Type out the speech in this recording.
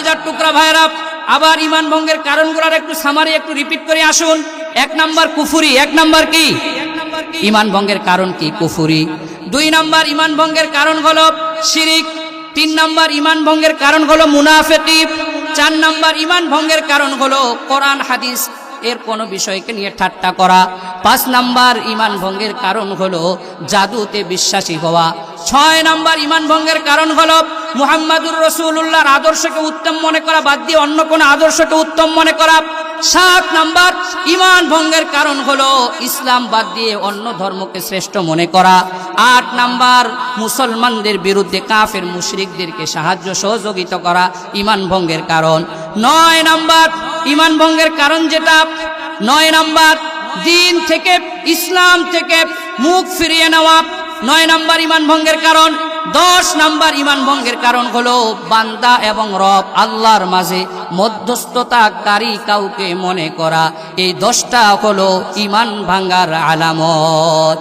কলিজার টুকরা ভাইরা, আবার ইমান ভঙ্গের কারণগুলোর একটু সামারি একটু রিপিট করে আসুন। 1 নাম্বার কুফরি। 1 নাম্বার কি? ইমান ভঙ্গের কারণ কি? কুফরি। 2 নাম্বার ইমান ভঙ্গের কারণ হলো শিরিক। 3 নাম্বার ইমান ভঙ্গের কারণ হলো মুনাফিকি। 4 নাম্বার ইমান ভঙ্গের কারণ হলো কোরআন হাদিস এর কোনো বিষয়কে নিয়ে ঠাট্টা করা। 5 নাম্বার ইমান ভঙ্গের কারণ হলো জাদুতে বিশ্বাসী হওয়া। 6 নাম্বার ইমান ভঙ্গের কারণ হলো মুহাম্মাদুর রাসূলুল্লাহর আদর্শকে উত্তম মনে করা বাদ দিয়ে অন্য কোনো আদর্শকে উত্তম মনে করা। 7 নাম্বার ইমান ভঙ্গের কারণ হলো ইসলাম বাদ দিয়ে অন্য ধর্মকে শ্রেষ্ঠ মনে করা। 8 নাম্বার মুসলমানদের বিরুদ্ধে কাফের মুশরিকদেরকে সাহায্য সহযোগিতা করা ইমান ভঙ্গের কারণ। 9 নাম্বার ইমান ভঙ্গের কারণ যেটা, 9 নাম্বার দিন থেকে ইসলাম থেকে মুখ ফিরিয়ে নেওয়া 9 নাম্বার ইমান ভঙ্গের কারণ। 10 নাম্বার ইমান ভঙ্গের কারণ হলো বান্দা এবং রব আল্লাহর মাঝে মধ্যস্থতাকারী কাউকে মনে করা। এই 10টা হলো ইমান ভাঙ্গার আলামত।